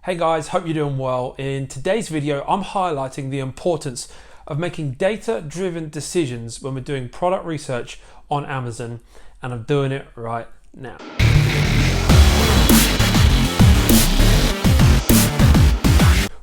Hey guys, hope you're doing well. In today's video, I'm highlighting the importance of making data-driven decisions when we're doing product research on Amazon, and I'm doing it right now.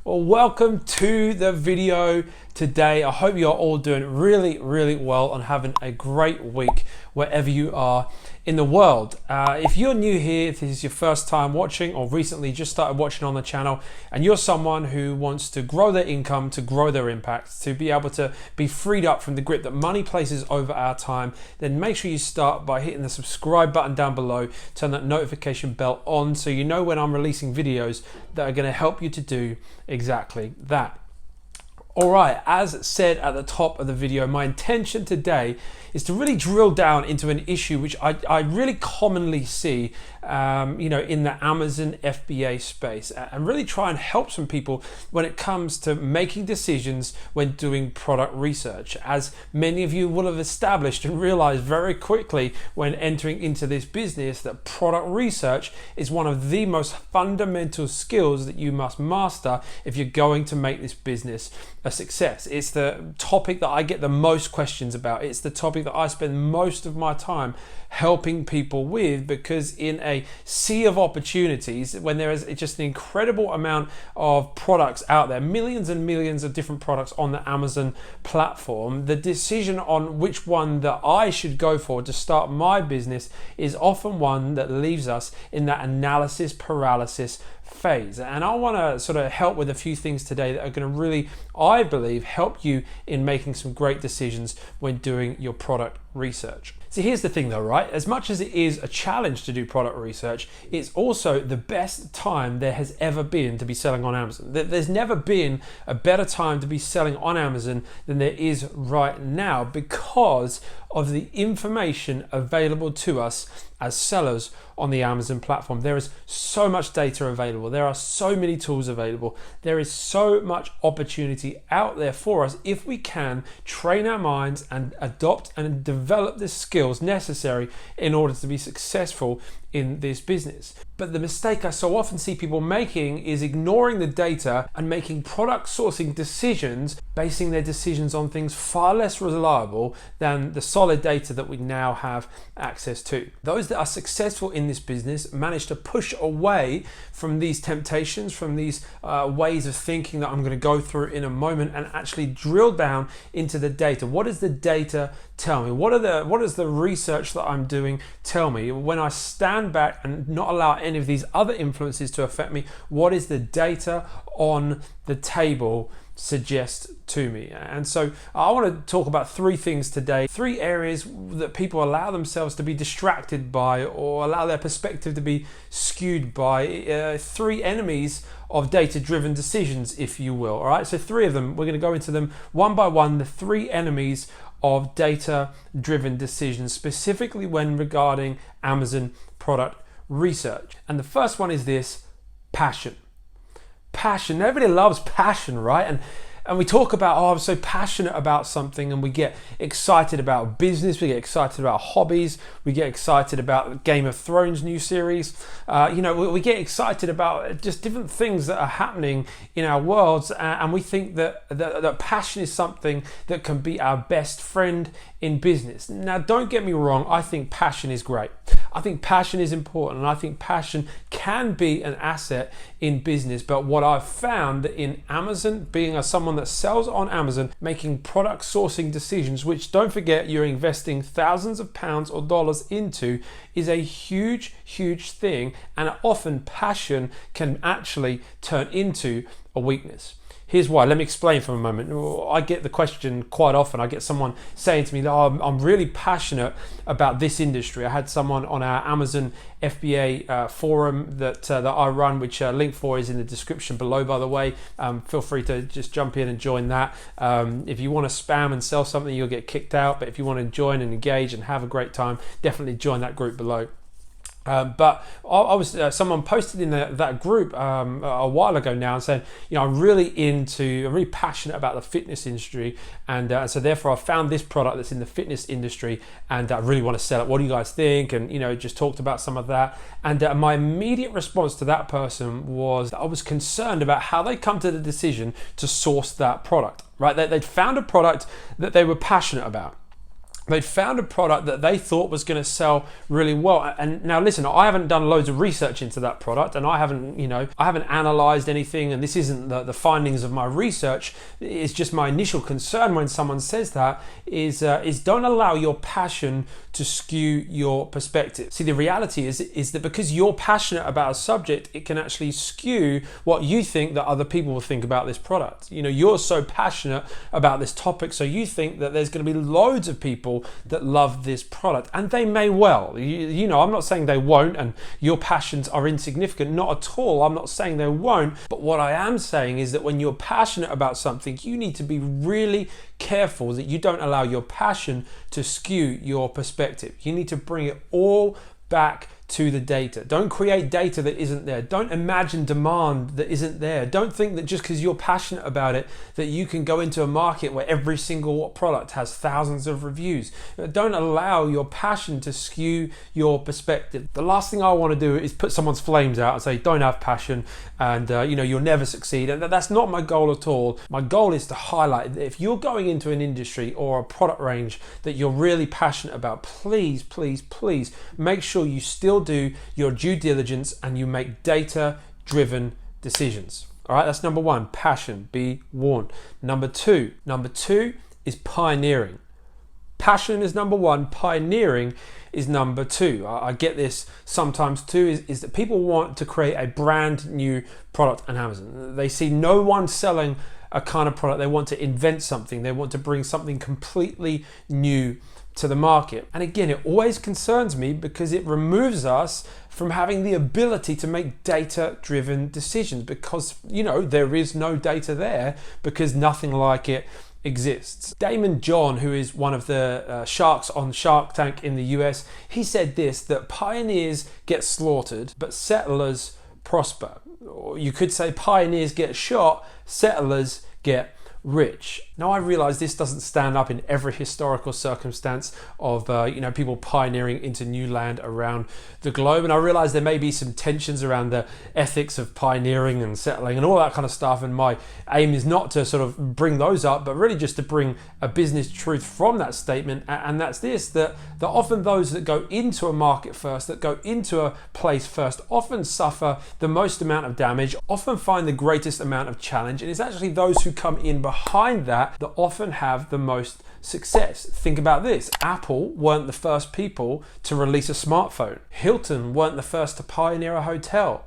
Well, welcome to the video today. I hope you're all doing really well and having a great week wherever you are in the world. If you're new here, if this is your first time watching or recently just started watching on the channel and you're someone who wants to grow their income, to grow their impact, to be able to be freed up from the grip that money places over our time, then make sure you start by hitting the subscribe button down below, turn that notification bell on so you know when I'm releasing videos that are going to help you to do exactly that. All right, as said at the top of the video, my intention today is to really drill down into an issue which I really commonly see in the Amazon FBA space, and really try and help some people when it comes to making decisions when doing product research. As many of you will have established and realized very quickly when entering into this business, that product research is one of the most fundamental skills that you must master if you're going to make this business a success. It's the topic that I get the most questions about. It's the topic that I spend most of my time helping people with, because in a sea of opportunities, when there is just an incredible amount of products out there, millions and millions of different products on the Amazon platform, the decision on which one that I should go for to start my business is often one that leaves us in that analysis paralysis phase. And I want to sort of help with a few things today that are going to really, I believe, help you in making some great decisions when doing your product research. So here's the thing though, right? As much as it is a challenge to do product research, it's also the best time there has ever been to be selling on Amazon. There's never been a better time to be selling on Amazon than there is right now, because of the information available to us as sellers on the Amazon platform. There is so much data available. There are so many tools available. There is so much opportunity out there for us if we can train our minds and adopt and develop the skills necessary in order to be successful in this business. But the mistake I so often see people making is ignoring the data and making product sourcing decisions, basing their decisions on things far less reliable than the solid data that we now have access to. Those that are successful in this business manage to push away from these temptations, from these ways of thinking that I'm going to go through in a moment, and actually drill down into the data. What does the data tell me? What does the research that I'm doing tell me? When I stand back and not allow any of these other influences to affect me, what is the data on the table suggest to me? And so I want to talk about three things today, three areas that people allow themselves to be distracted by, or allow their perspective to be skewed by, three enemies of data-driven decisions, if you will. All right, so three of them, we're going to go into them one by one, the three enemies of data-driven decisions, specifically when regarding Amazon product research. And the first one is this: passion. Passion. Everybody loves passion, right? And we talk about, oh, I'm so passionate about something, and we get excited about business, we get excited about hobbies, we get excited about Game of Thrones new series. We get excited about just different things that are happening in our worlds, and we think that passion is something that can be our best friend in business. Now, don't get me wrong, I think passion is great. I think passion is important, and I think passion can be an asset in business. But what I've found that in Amazon, being someone that sells on Amazon, making product sourcing decisions, which, don't forget, you're investing thousands of pounds or dollars into, is a huge thing. And often passion can actually turn into a weakness. Here's why. Let me explain for a moment. I get the question quite often. I get someone saying to me that, oh, I'm really passionate about this industry. I had someone on our Amazon FBA forum that I run, which link for is in the description below, by the way. Feel free to just jump in and join that. If you want to spam and sell something, you'll get kicked out. But if you want to join and engage and have a great time, definitely join that group below. But I was someone posted in that group a while ago now and saying, I'm really passionate about the fitness industry, and so therefore I found this product that's in the fitness industry, and I really want to sell it. What do you guys think? And just talked about some of that. And my immediate response to that person was that I was concerned about how they come to the decision to source that product. Right? They'd found a product that they were passionate about. They'd found a product that they thought was going to sell really well. And now listen, I haven't done loads of research into that product, and I haven't analyzed anything, and this isn't the findings of my research. It's just my initial concern when someone says that is don't allow your passion to skew your perspective. See, the reality is that because you're passionate about a subject, it can actually skew what you think that other people will think about this product. You're so passionate about this topic, so you think that there's going to be loads of people that love this product, and they may well. I'm not saying they won't, and your passions are insignificant, not at all. I'm not saying they won't, but what I am saying is that when you're passionate about something, you need to be really careful that you don't allow your passion to skew your perspective. You need to bring it all back to the data. Don't create data that isn't there. Don't imagine demand that isn't there. Don't think that just because you're passionate about it that you can go into a market where every single product has thousands of reviews. Don't allow your passion to skew your perspective. The last thing I want to do is put someone's flames out and say don't have passion and you'll never succeed. And that's not my goal at all. My goal is to highlight that if you're going into an industry or a product range that you're really passionate about, please make sure you still do your due diligence and you make data-driven decisions. All right, that's number one, passion, be warned. Number two is pioneering. Passion is number one, pioneering is number two. I get this sometimes too, is that people want to create a brand new product on Amazon. They see no one selling a kind of product. They want to invent something. They want to bring something completely new to the market. And again, it always concerns me because it removes us from having the ability to make data-driven decisions because, there is no data there because nothing like it exists. Damon John, who is one of the sharks on Shark Tank in the US, he said this, that pioneers get slaughtered, but settlers prosper. Or you could say pioneers get shot, settlers get rich. Now I realize this doesn't stand up in every historical circumstance of people pioneering into new land around the globe, and I realize there may be some tensions around the ethics of pioneering and settling and all that kind of stuff, and my aim is not to sort of bring those up, but really just to bring a business truth from that statement, and that's this, that often those that go into a market first, that go into a place first, often suffer the most amount of damage, often find the greatest amount of challenge, and it's actually those who come in behind that often have the most success. Think about this. Apple weren't the first people to release a smartphone. Hilton weren't the first to pioneer a hotel.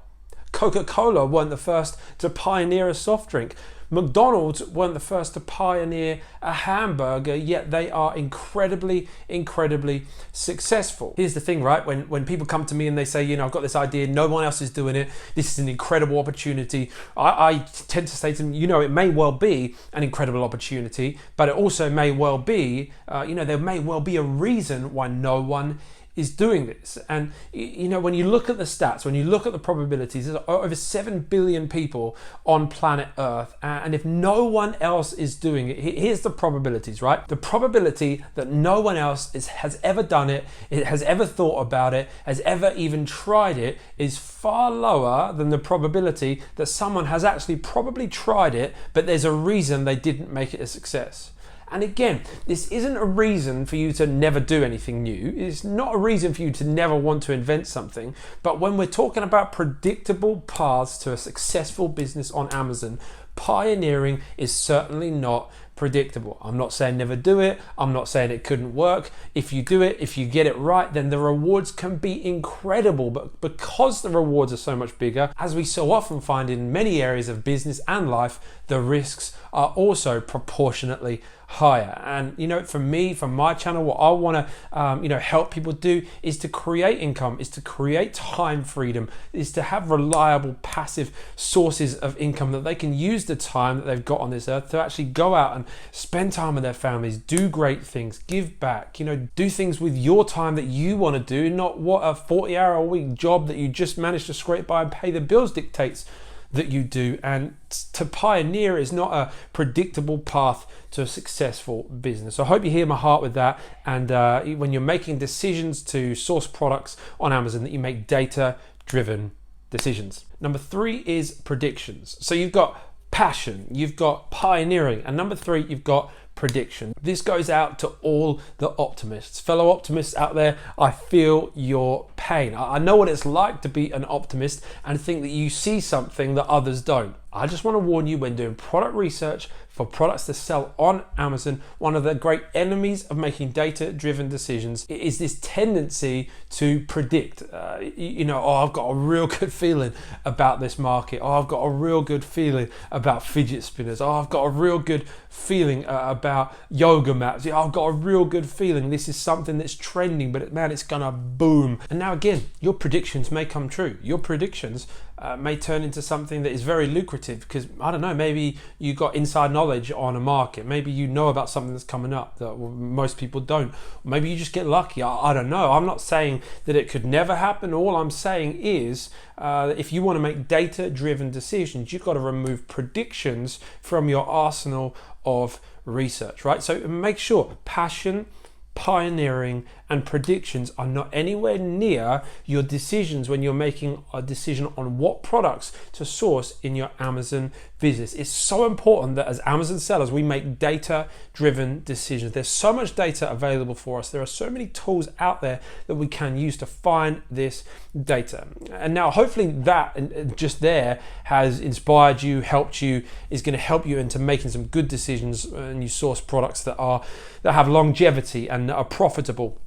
Coca-Cola weren't the first to pioneer a soft drink. McDonald's weren't the first to pioneer a hamburger, yet they are incredibly successful. Here's the thing, right? When people come to me and they say, I've got this idea, no one else is doing it, this is an incredible opportunity, I tend to say to them, it may well be an incredible opportunity, but it also may well be, there may well be a reason why no one is doing this. And when you look at the stats, when you look at the probabilities, there's over 7 billion people on planet Earth, and if no one else is doing it, here's the probabilities, right? The probability that no one else has ever done it, has ever thought about it, has ever even tried it, is far lower than the probability that someone has actually probably tried it, but there's a reason they didn't make it a success. And again, this isn't a reason for you to never do anything new. It's not a reason for you to never want to invent something. But when we're talking about predictable paths to a successful business on Amazon, pioneering is certainly not predictable. I'm not saying never do it. I'm not saying it couldn't work. If you do it, if you get it right, then the rewards can be incredible. But because the rewards are so much bigger, as we so often find in many areas of business and life, the risks are also proportionately higher. And for me, from my channel, what I want to help people do is to create income, is to create time freedom, is to have reliable passive sources of income that they can use the time that they've got on this earth to actually go out spend time with their families, do great things, give back, do things with your time that you want to do, not what a 40-hour-a-week job that you just managed to scrape by and pay the bills dictates that you do. And to pioneer is not a predictable path to a successful business. So I hope you hear my heart with that. And when you're making decisions to source products on Amazon, that you make data-driven decisions. Number 3 is predictions. So you've got passion, you've got pioneering, and number 3, you've got prediction. This goes out to all the optimists. Fellow optimists out there, I feel your pain. I know what it's like to be an optimist and think that you see something that others don't. I just want to warn you, when doing product research for products to sell on Amazon, one of the great enemies of making data-driven decisions is this tendency to predict. I've got a real good feeling about this market. I've got a real good feeling about fidget spinners. I've got a real good feeling about yoga mats. I've got a real good feeling this is something that's trending, but man, it's gonna boom. And now again, your predictions may come true. Your predictions may turn into something that is very lucrative because, I don't know, maybe you got inside knowledge on a market. Maybe you know about something that's coming up that most people don't. Maybe you just get lucky. I don't know. I'm not saying that it could never happen. All I'm saying is if you want to make data-driven decisions, you've got to remove predictions from your arsenal of research, right? So make sure passion, pioneering, and predictions are not anywhere near your decisions when you're making a decision on what products to source in your Amazon business. It's so important that as Amazon sellers, we make data-driven decisions. There's so much data available for us. There are so many tools out there that we can use to find this data. And now hopefully that just there has inspired you, helped you, is going to help you into making some good decisions, and you source products that have longevity and that are profitable,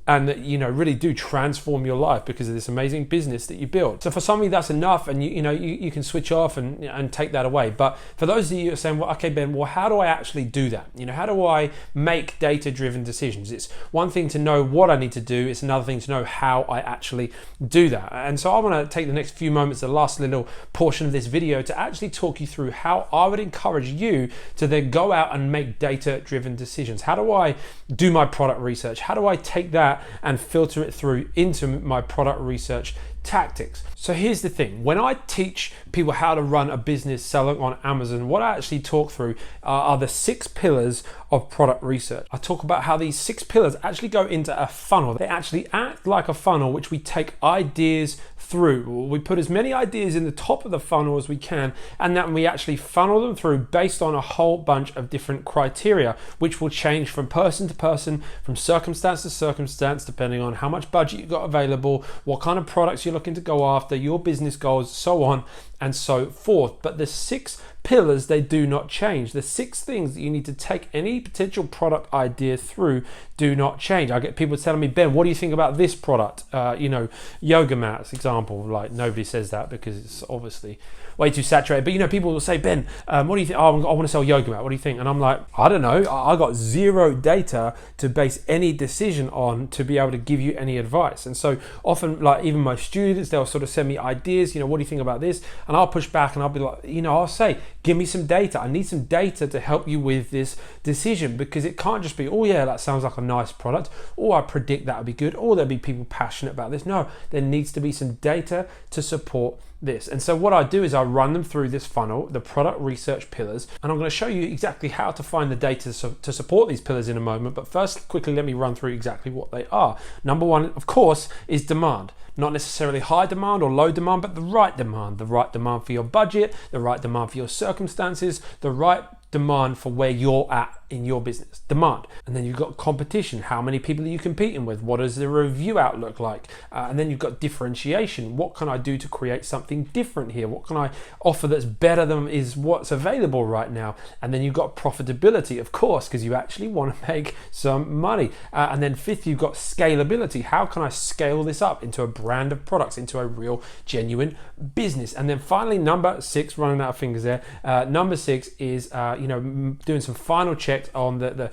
and that really do transform your life because of this amazing business that you built. So for some of you, that's enough, and you can switch off and take that away. But for those of you who are saying, well, okay, Ben, well, how do I actually do that? How do I make data-driven decisions? It's one thing to know what I need to do. It's another thing to know how I actually do that. And so I want to take the next few moments, the last little portion of this video, to actually talk you through how I would encourage you to then go out and make data-driven decisions. How do I do my product research? How do I take that and filter it through into my product research tactics? So here's the thing. When I teach people how to run a business selling on Amazon, what I actually talk through are the 6 pillars of product research. I talk about how these 6 pillars actually go into a funnel. They actually act like a funnel, which we take ideas through. We put as many ideas in the top of the funnel as we can, and then we actually funnel them through based on a whole bunch of different criteria, which will change from person to person, from circumstance to circumstance, depending on how much budget you've got available, what kind of products you're looking to go after, your business goals, so on and so forth. But the 6 pillars, they do not change. The 6 things that you need to take any potential product idea through do not change. I get people telling me, Ben, what do you think about this product? Yoga mats, example. Like, nobody says that because it's obviously way too saturated. But people will say, Ben, what do you think? Oh, I want to sell yoga mat. What do you think? And I'm like, I don't know. I got zero data to base any decision on to be able to give you any advice. And so often, like even my students, they'll sort of send me ideas. What do you think about this? And I'll push back and I'll be like, I'll say, give me some data. I need some data to help you with this decision, because it can't just be, oh yeah, that sounds like a nice product, or I predict that would be good, or there'll be people passionate about this. No, there needs to be some data to support this. And so what I do is I run them through this funnel, the product research pillars, and I'm going to show you exactly how to find the data to support these pillars in a moment. But first, quickly, let me run through exactly what they are. Number 1, of course, is demand. Not necessarily high demand or low demand, but the right demand for your budget, the right demand for your circumstances, the right demand for where you're at in your business. Demand. And then you've got competition. How many people are you competing with? What does the review outlook like? And then you've got differentiation. What can I do to create something different here? What can I offer that's better than is what's available right now? And then you've got profitability, of course, because you actually want to make some money. And then 5th, you've got scalability. How can I scale this up into a brand of products, into a real, genuine business? And then finally, number 6, running out of fingers there. Number 6 is doing some final checks checked on the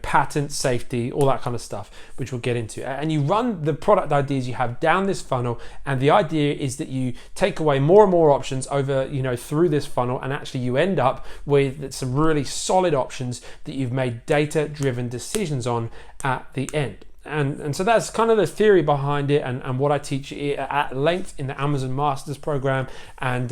patent safety, all that kind of stuff, which we'll get into. And you run the product ideas you have down this funnel, and the idea is that you take away more and more options over through this funnel, and actually you end up with some really solid options that you've made data-driven decisions on at the end. And so that's kind of the theory behind it, and what I teach at length in the Amazon Masters program, and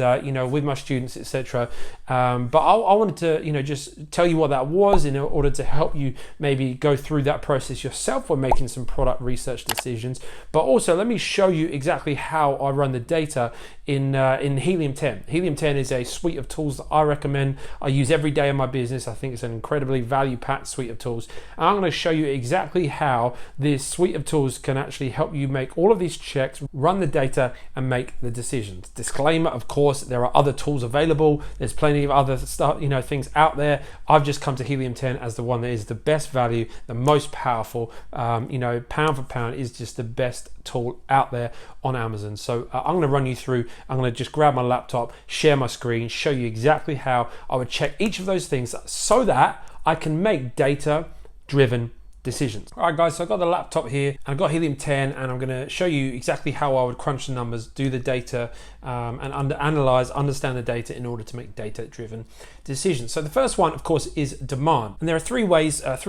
with my students, etc. But I wanted to just tell you what that was in order to help you maybe go through that process yourself when making some product research decisions. But also let me show you exactly how I run the data in Helium 10. Helium 10 is a suite of tools that I recommend. I use every day in my business. I think it's an incredibly value-packed suite of tools. And I'm going to show you exactly how this suite of tools can actually help you make all of these checks, run the data, and make the decisions. Disclaimer, of course, there are other tools available. There's plenty of other stuff, things out there. I've just come to Helium 10 as the one that is the best value, the most powerful. Pound for pound is just the best tool out there on Amazon. So I'm going to run you through. I'm going to just grab my laptop, share my screen, show you exactly how I would check each of those things so that I can make data-driven decisions. All right, guys, so I've got the laptop here, and I've got Helium 10, and I'm going to show you exactly how I would crunch the numbers, do the data, and understand the data in order to make data-driven decisions. So the first one, of course, is demand. And there are three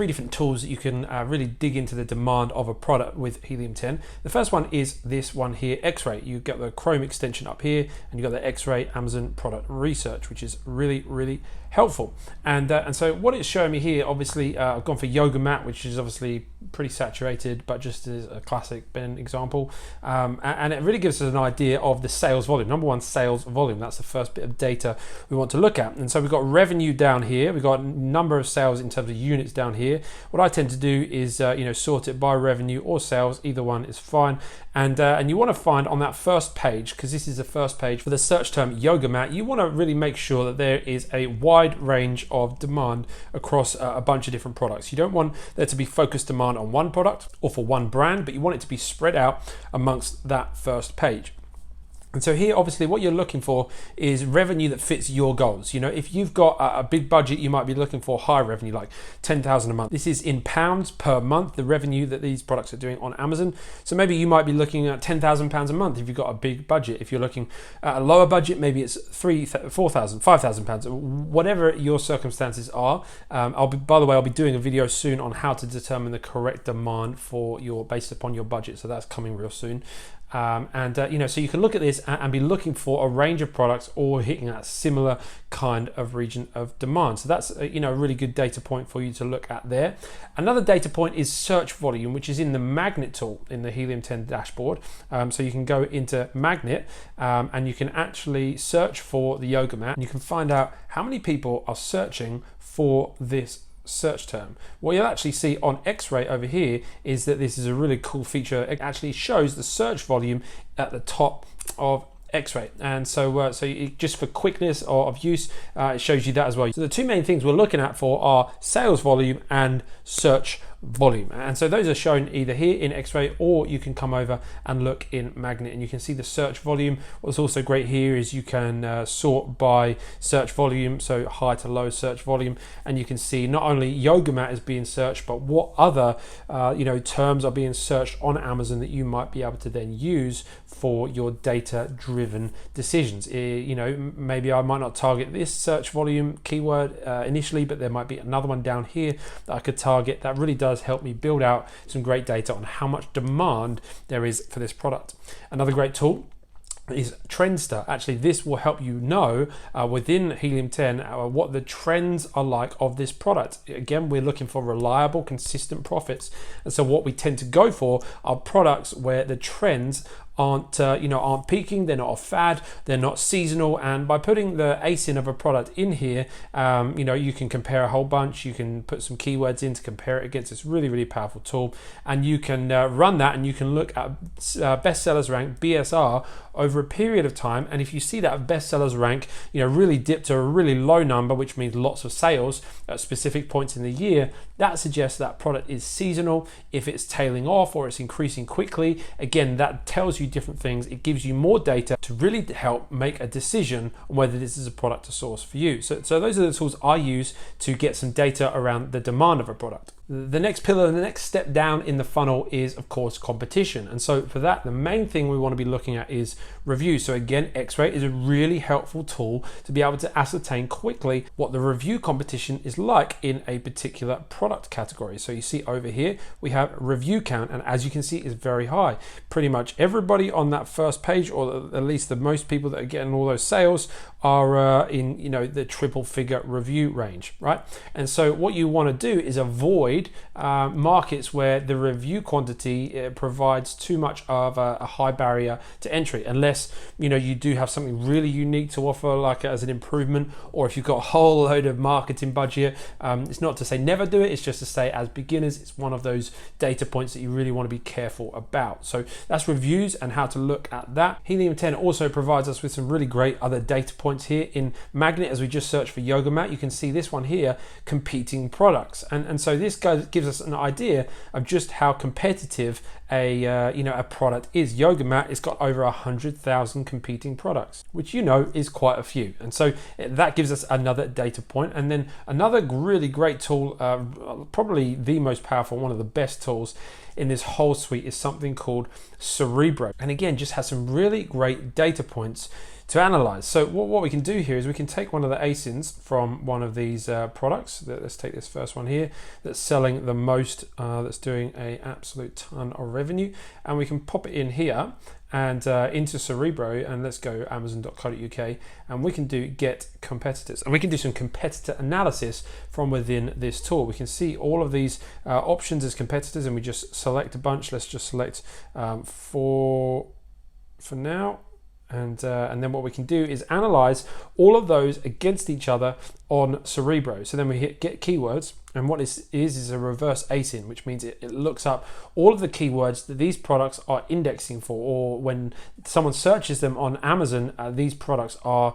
different tools that you can really dig into the demand of a product with Helium 10. The first one is this one here, X-Ray. You get the Chrome extension up here, and you've got the X-Ray Amazon Product Research, which is really, really helpful. And so what it's showing me here, obviously, I've gone for Yoga Mat, which is obviously pretty saturated, but just as a classic Ben example. And it really gives us an idea of the sales volume. Number one, sales volume. That's the first bit of data we want to look at. And so we've got revenue down here. We've got number of sales in terms of units down here. What I tend to do is sort it by revenue or sales. Either one is fine. And you want to find on that first page, because this is the first page for the search term Yoga Mat, you want to really make sure that there is a wide range of demand across a bunch of different products. You don't want there to be focused demand on one product or for one brand, but you want it to be spread out amongst that first page. And so here, obviously, what you're looking for is revenue that fits your goals. If you've got a big budget, you might be looking for high revenue, like 10,000 a month. This is in pounds per month, the revenue that these products are doing on Amazon. So maybe you might be looking at £10,000 a month if you've got a big budget. If you're looking at a lower budget, maybe it's £3,000, £4,000, £5,000, whatever your circumstances are. By the way, I'll be doing a video soon on how to determine the correct demand based upon your budget. So that's coming real soon. So you can look at this and be looking for a range of products or hitting a similar kind of region of demand. So that's a really good data point for you to look at there. Another data point is search volume, which is in the Magnet tool in the Helium 10 dashboard. So you can go into Magnet and you can actually search for the Yoga Mat, and you can find out how many people are searching for this search term. What you'll actually see on X-Ray over here is that this is a really cool feature. It actually shows the search volume at the top of X-Ray, and so just for quickness of use, it shows you that as well. So the two main things we're looking at for are sales volume and search volume, and so those are shown either here in X-Ray, or you can come over and look in Magnet and you can see the search volume. What's also great here is you can sort by search volume, so high to low search volume, and you can see not only Yoga Mat is being searched, but what other terms are being searched on Amazon that you might be able to then use for your data-driven decisions. Maybe I might not target this search volume keyword initially, but there might be another one down here that I could target. That really does help me build out some great data on how much demand there is for this product. Another great tool is Trendster. Actually, this will help you know within Helium 10 what the trends are like of this product. Again, we're looking for reliable, consistent profits, and so what we tend to go for are products where the trends aren't peaking, they're not a fad, they're not seasonal, and by putting the ASIN of a product in here, you can compare a whole bunch. You can put some keywords in to compare it against. This really, really powerful tool, and you can run that, and you can look at bestsellers rank, BSR, over a period of time. And if you see that bestsellers rank really dip to a really low number, which means lots of sales at specific points in the year, that suggests that product is seasonal. If it's tailing off or it's increasing quickly, again, that tells you you different things. It gives you more data to really help make a decision on whether this is a product to source for you. So those are the tools I use to get some data around the demand of a product. The next pillar, the next step down in the funnel is, of course, competition. And so for that, the main thing we want to be looking at is reviews. So again, X-Ray is a really helpful tool to be able to ascertain quickly what the review competition is like in a particular product category. So you see over here, we have review count, and as you can see, is very high. Pretty much everybody on that first page, or at least the most people that are getting all those sales, are in the triple figure review range, right? And so what you want to do is avoid markets where the review quantity provides too much of a high barrier to entry, unless you do have something really unique to offer, like as an improvement, or if you've got a whole load of marketing budget. It's not to say never do it, it's just to say as beginners, it's one of those data points that you really want to be careful about. So that's reviews and how to look at that. Helium 10 also provides us with some really great other data points here in Magnet. As we just search for yoga mat, you can see this one here, competing products, and so this gives us an idea of just how competitive a product is. Yoga mat, it's got over 100,000 competing products, which is quite a few, and so that gives us another data point. And then another really great tool, probably the most powerful, one of the best tools in this whole suite, is something called Cerebro, and again just has some really great data points to analyze. So what we can do here is we can take one of the ASINs from one of these products. Let's take this first one here that's selling the most, that's doing an absolute ton of revenue, and we can pop it in here and into Cerebro, and let's go amazon.co.uk, and we can do get competitors, and we can do some competitor analysis from within this tool. We can see all of these options as competitors, and we just select a bunch. Let's just select for now. And then what we can do is analyze all of those against each other on Cerebro. So then we hit get keywords, and what this is a reverse ASIN, which means it looks up all of the keywords that these products are indexing for, or when someone searches them on Amazon, these products are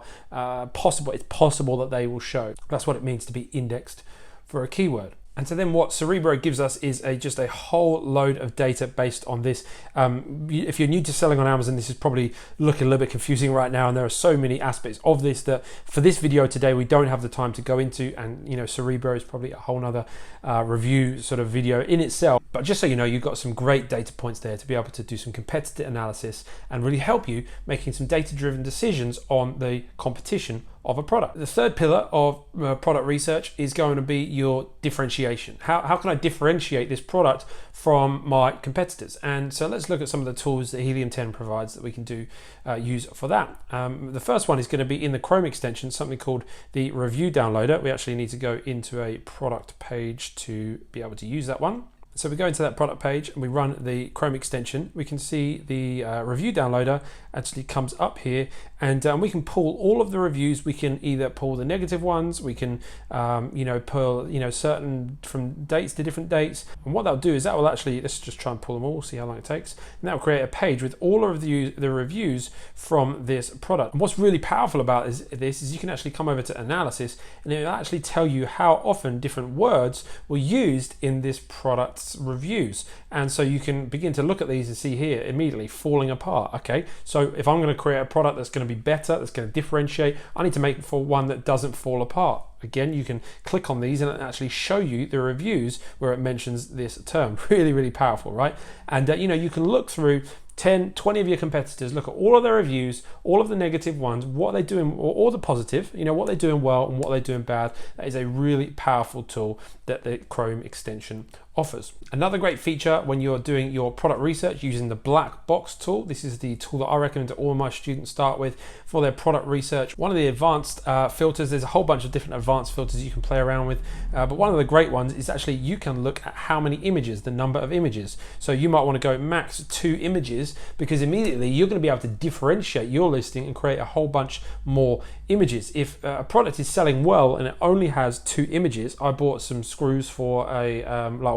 possible. It's possible that they will show. That's what it means to be indexed for a keyword. And so then what Cerebro gives us is just a whole load of data based on this. If you're new to selling on Amazon, this is probably looking a little bit confusing right now, and there are so many aspects of this that for this video today we don't have the time to go into, and Cerebro is probably a whole nother review sort of video in itself. But just so you know, you've got some great data points there to be able to do some competitor analysis and really help you making some data-driven decisions on the competition of a product. The third pillar of product research is going to be your differentiation. How can I differentiate this product from my competitors? And so let's look at some of the tools that Helium 10 provides that we can use for that. The first one is going to be in the Chrome extension, something called the Review Downloader. We actually need to go into a product page to be able to use that one. So we go into that product page and we run the Chrome extension. We can see the review downloader actually comes up here, and we can pull all of the reviews. We can either pull the negative ones, we can pull certain from dates to different dates, and what that'll do is that will actually, let's just try and pull them all, see how long it takes, and that will create a page with all of the reviews from this product. And what's really powerful about this is you can actually come over to analysis, and it will actually tell you how often different words were used in this product's reviews. And so you can begin to look at these and see here immediately falling apart. Okay, so if I'm going to create a product that's going to be better, that's going to differentiate, I need to make it for one that doesn't fall apart. Again, you can click on these and it actually show you the reviews where it mentions this term. Really, really powerful, right? And you can look through 10, 20 of your competitors, look at all of their reviews, all of the negative ones, what they're doing, or the positive, what they're doing well and what they're doing bad. That is a really powerful tool that the Chrome extension offers. Another great feature when you're doing your product research using the black box tool, this is the tool that I recommend that all of my students start with for their product research. One of the advanced filters, there's a whole bunch of different advanced filters you can play around with, but one of the great ones is actually you can look at how many images, the number of images. So you might want to go max 2 images, because immediately you're going to be able to differentiate your listing and create a whole bunch more images. If a product is selling well and it only has 2 images, I bought some screws for a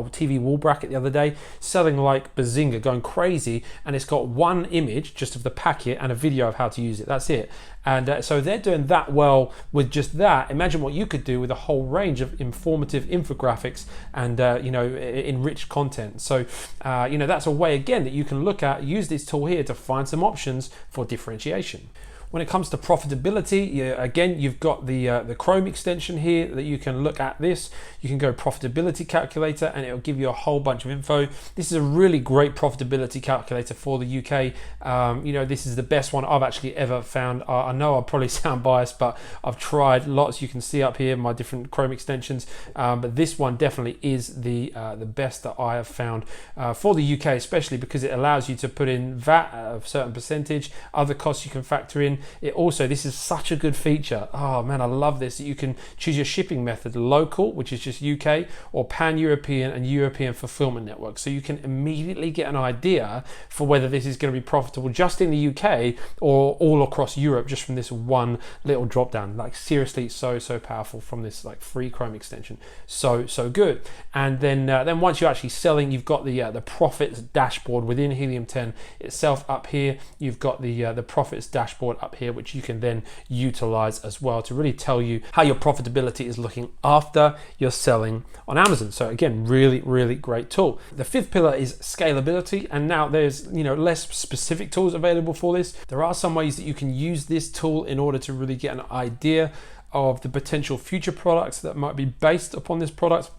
TV wall bracket the other day, selling like bazinga, going crazy, and it's got 1 image just of the packet and a video of how to use it. That's it. And so they're doing that well with just that. Imagine what you could do with a whole range of informative infographics and enriched content. So that's a way again that you can look at, use this tool here to find some options for differentiation. When it comes to profitability, again, you've got the Chrome extension here that you can look at this. You can go profitability calculator and it'll give you a whole bunch of info. This is a really great profitability calculator for the UK. This is the best one I've actually ever found. I know I probably sound biased, but I've tried lots. You can see up here my different Chrome extensions, but this one definitely is the best that I have found for the UK, especially because it allows you to put in VAT a certain percentage, other costs you can factor in. This is such a good feature. Oh man, I love this. You can choose your shipping method, local, which is just UK, or pan-European and European fulfillment network. So you can immediately get an idea for whether this is going to be profitable just in the UK or all across Europe, just from this one little drop down. Like seriously, so powerful from this like free Chrome extension. So good. And then once you're actually selling, you've got the profits dashboard within Helium 10 itself up here. You've got the profits dashboard up here, which you can then utilize as well to really tell you how your profitability is looking after you're selling on Amazon. So again, really great tool. The fifth pillar is scalability, and now there's less specific tools available for this. There are some ways that you can use this tool in order to really get an idea of the potential future products that might be based upon this product.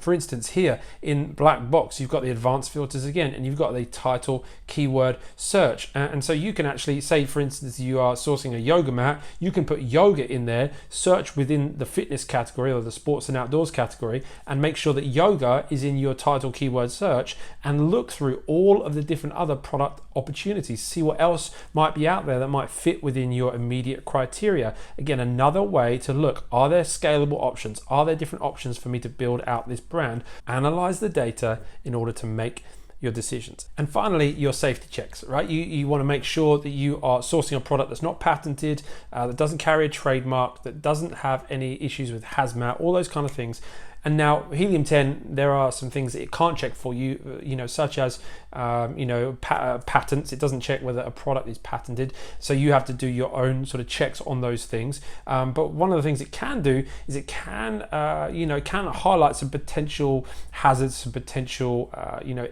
For instance, here in black box, you've got the advanced filters again, and you've got the title keyword search. And so you can actually say, for instance, you are sourcing a yoga mat, you can put yoga in there, search within the fitness category or the sports and outdoors category, and make sure that yoga is in your title keyword search, and look through all of the different other product opportunities, see what else might be out there that might fit within your immediate criteria. Again, another way to look, are there scalable options? Are there different options for me to build out this brand? Analyze the data in order to make your decisions. And finally, your safety checks, right? You want to make sure that you are sourcing a product that's not patented, that doesn't carry a trademark, that doesn't have any issues with hazmat, all those kind of things. And now Helium 10, there are some things that it can't check for you, such as, patents. It doesn't check whether a product is patented. So you have to do your own sort of checks on those things. But one of the things it can do is it can highlight some potential hazards, some potential,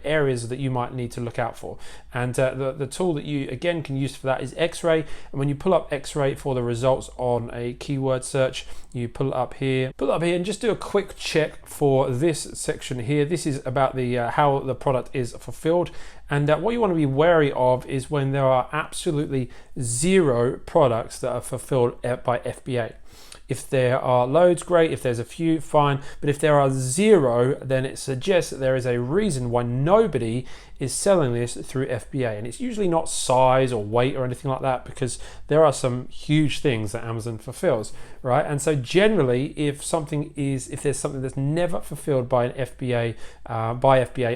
areas that you might need to look out for. And the tool that you, again, can use for that is X-Ray. And when you pull up X-Ray for the results on a keyword search, you pull it up here and just do a quick check for this section here. This is about the how the product is fulfilled. And what you want to be wary of is when there are absolutely zero products that are fulfilled by FBA. If there are loads, great. If there's a few, fine. But if there are zero, then it suggests that there is a reason why nobody is selling this through FBA. And it's usually not size or weight or anything like that, because there are some huge things that Amazon fulfills, right? And so generally, if there's something that's never fulfilled by an FBA,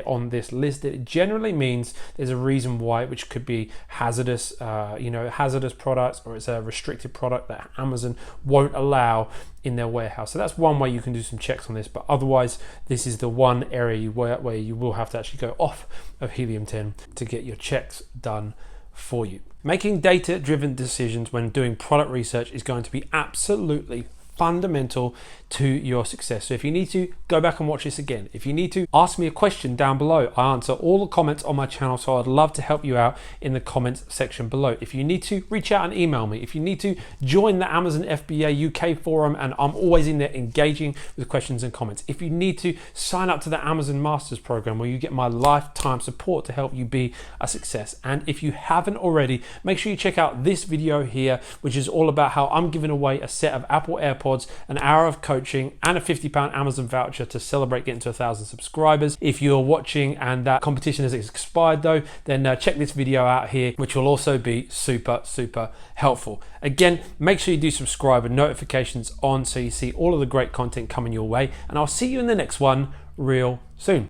on this list, it generally means there's a reason why, which could be hazardous, hazardous products, or it's a restricted product that Amazon won't allow in their warehouse. So that's one way you can do some checks on this, but otherwise this is the one area where you will have to actually go off of Helium 10 to get your checks done for you. Making data-driven decisions when doing product research is going to be absolutely fundamental to your success. So if you need to, go back and watch this again. If you need to, ask me a question down below. I answer all the comments on my channel, so I'd love to help you out in the comments section below. If you need to, reach out and email me. If you need to, join the Amazon FBA UK forum, and I'm always in there engaging with questions and comments. If you need to, sign up to the Amazon Masters program, where you get my lifetime support to help you be a success. And if you haven't already, make sure you check out this video here, which is all about how I'm giving away a set of Apple AirPods, an hour of coaching, and a £50 Amazon voucher to celebrate getting to 1,000 subscribers. If you're watching and that competition has expired though, then check this video out here, which will also be super helpful. Again, make sure you do subscribe and notifications on so you see all of the great content coming your way, and I'll see you in the next one real soon.